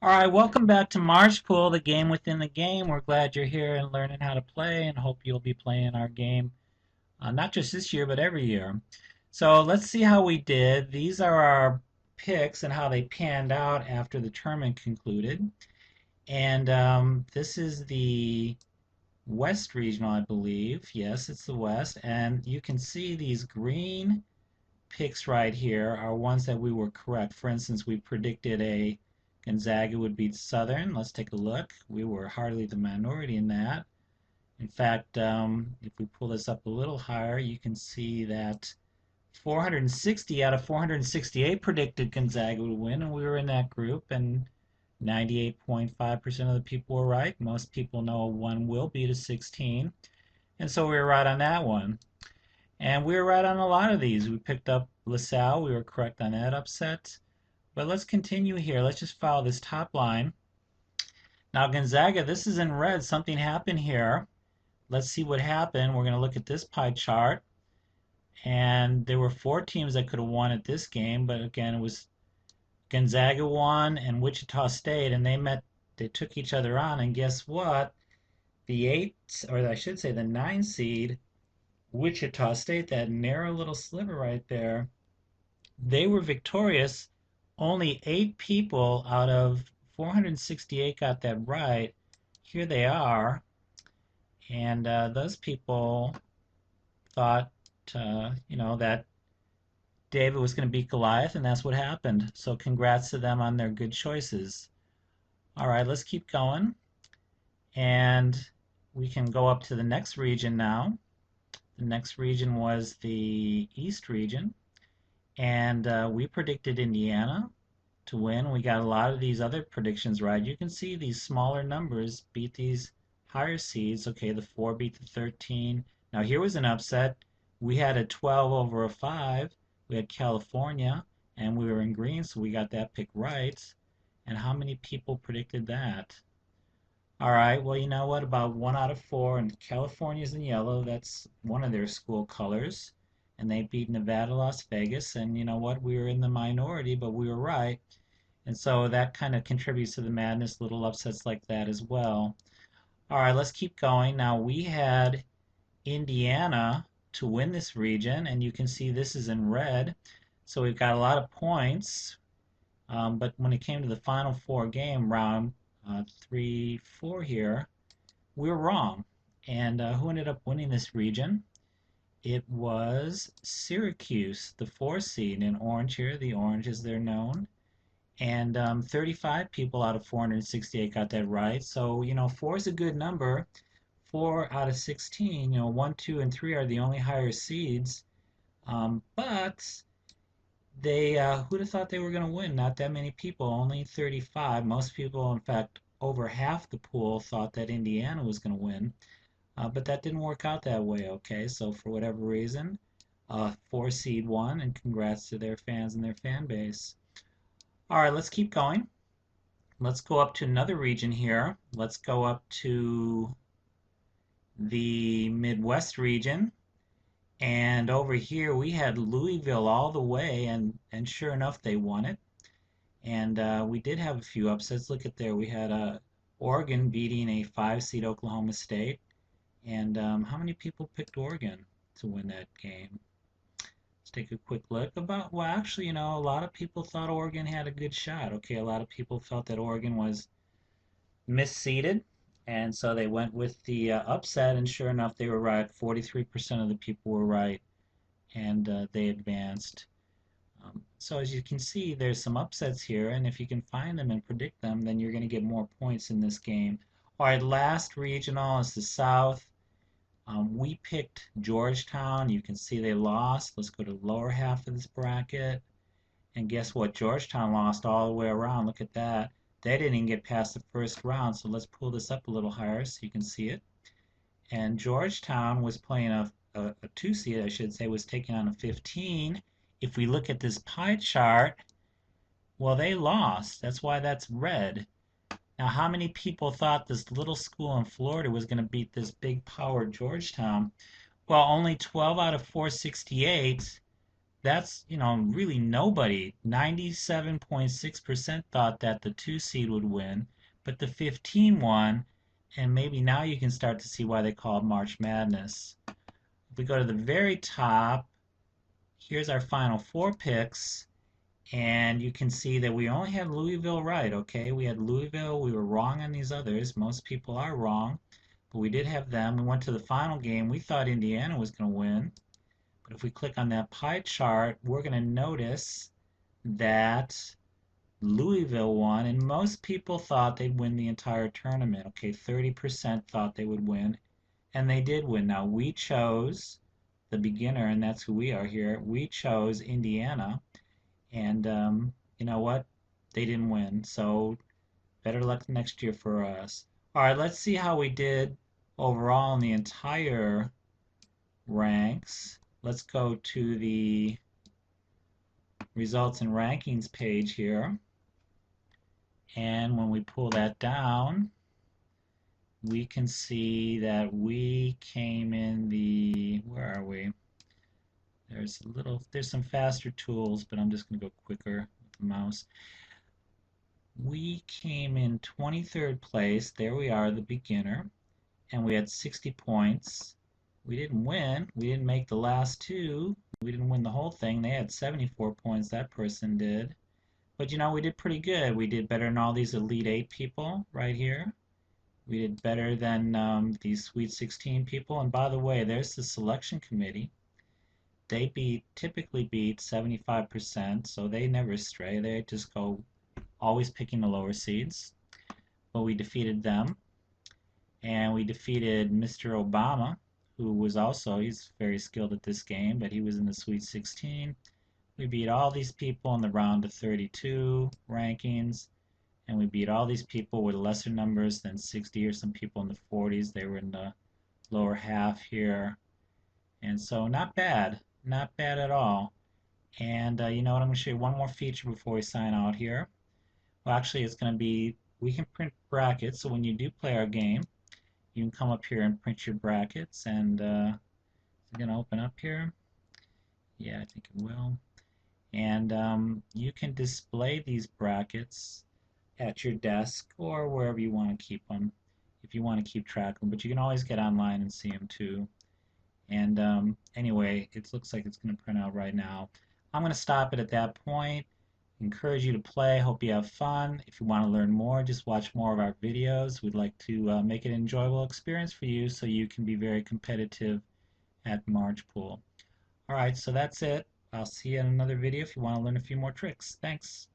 Alright, welcome back to marchpool, the game within the game. We're glad you're here and learning how to play and hope you'll be playing our game not just this year but every year. So let's see how we did. These are our picks and how they panned out after the tournament concluded. And this is the West Regional, I believe. Yes, it's the West. And you can see these green picks right here are ones that we were correct. For instance, we predicted a Gonzaga would beat Southern. Let's take a look. We were hardly the minority in that. In fact, if we pull this up a little higher, you can see that 460 out of 468 predicted Gonzaga would win, and we were in that group, and 98.5% of the people were right. Most people know one will beat a 16, and so we were right on that one. And we were right on a lot of these. We picked up LaSalle. We were correct on that upset. But let's continue here. Let's just follow this top line. Now Gonzaga, this is in red. Something happened here. Let's see what happened. We're going to look at this pie chart. And there were four teams that could have won at this game. But again, it was Gonzaga won and Wichita State. And they took each other on. And guess what? The 8, or I should say the 9 seed, Wichita State, that narrow little sliver right there, they were victorious. Only 8 people out of 468 got that right. Here they are. And those people thought, that David was going to beat Goliath, and that's what happened. So congrats to them on their good choices. All right, let's keep going. And we can go up to the next region now. The next region was the East region. And we predicted Indiana to win. We got a lot of these other predictions right. You can see these smaller numbers beat these higher seeds. Okay, the 4 beat the 13. Now here was an upset. We had a 12 over a 5. We had California, and we were in green, so we got that pick right. And how many people predicted that? All right, well, you know what? About 1 out of 4, and California's in yellow. That's one of their school colors. And they beat Nevada, Las Vegas. And you know what? We were in the minority, but we were right. And so that kind of contributes to the madness, little upsets like that as well. All right, let's keep going. Now we had Indiana to win this region, and you can see this is in red. So we've got a lot of points. But when it came to the final 4 game round, 3, 4 here, we were wrong. And who ended up winning this region? It was Syracuse, the 4 seed in orange here. The orange as they're known. And 35 people out of 468 got that right. So, 4 is a good number. 4 out of 16, 1, 2, and 3 are the only higher seeds. But they, who'd have thought they were going to win? Not that many people, only 35. Most people, in fact, over half the pool thought that Indiana was going to win. But that didn't work out that way, okay? So for whatever reason, 4 seed won, and congrats to their fans and their fan base. All right, let's keep going. Let's go up to another region here. Let's go up to the Midwest region. And over here we had Louisville all the way, and sure enough, they won it. And we did have a few upsets. Look at there. We had Oregon beating a 5 seed Oklahoma State. And how many people picked Oregon to win that game? Let's take a quick look. Well, actually, a lot of people thought Oregon had a good shot. Okay, a lot of people felt that Oregon was misseeded, and so they went with the upset, and sure enough, they were right. 43% of the people were right, and they advanced. So as you can see, there's some upsets here, and if you can find them and predict them, then you're going to get more points in this game. All right, last regional is the South. We picked Georgetown. You can see they lost. Let's go to the lower half of this bracket. And guess what? Georgetown lost all the way around. Look at that. They didn't even get past the first round. So let's pull this up a little higher so you can see it. And Georgetown was playing a 2 seed, I should say, was taking on a 15. If we look at this pie chart, well, they lost. That's why that's red. Now, how many people thought this little school in Florida was going to beat this big power Georgetown? Well, only 12 out of 468 that's, really nobody. 97.6% thought that the 2 seed would win, but the 15 won, and maybe now you can start to see why they call it March Madness. If we go to the very top, here's our final four picks, and you can see that we only had Louisville right, okay? We had Louisville, we were wrong on these others. Most people are wrong, but we did have them. We went to the final game. We thought Indiana was going to win. But if we click on that pie chart, we're going to notice that Louisville won, and most people thought they'd win the entire tournament. Okay, 30% thought they would win, and they did win. Now, we chose the beginner, and that's who we are here. We chose Indiana, and you know what? They didn't win, so better luck next year for us. All right, let's see how we did overall in the entire ranks. Let's go to the results and rankings page here. And when we pull that down, we can see that we came in the, where are we? There's some faster tools, but I'm just going to go quicker with the mouse. We came in 23rd place. There we are, the beginner. And we had 60 points. We didn't win. We didn't make the last two. We didn't win the whole thing. They had 74 points, that person did. But we did pretty good. We did better than all these Elite 8 people right here. We did better than these Sweet 16 people. And by the way, there's the selection committee. They typically beat 75%, so they never stray. They just go always picking the lower seeds. But we defeated them. And we defeated Mr. Obama, who was he's very skilled at this game, but he was in the Sweet 16. We beat all these people in the round of 32 rankings, and we beat all these people with lesser numbers than 60, or some people in the 40s. They were in the lower half here. And so not bad. Not bad at all. And you know what? I'm going to show you one more feature before we sign out here. Well, actually, it's going to be, we can print brackets, so when you do play our game, you can come up here and print your brackets, and it's going to open up here. Yeah, I think it will. And you can display these brackets at your desk or wherever you want to keep them if you want to keep track of them. But you can always get online and see them too. And anyway, it looks like it's going to print out right now. I'm going to stop it at that point. Encourage you to play. Hope you have fun. If you want to learn more, just watch more of our videos. We'd like to make it an enjoyable experience for you so you can be very competitive at marchpool. Alright, so that's it. I'll see you in another video if you want to learn a few more tricks. Thanks.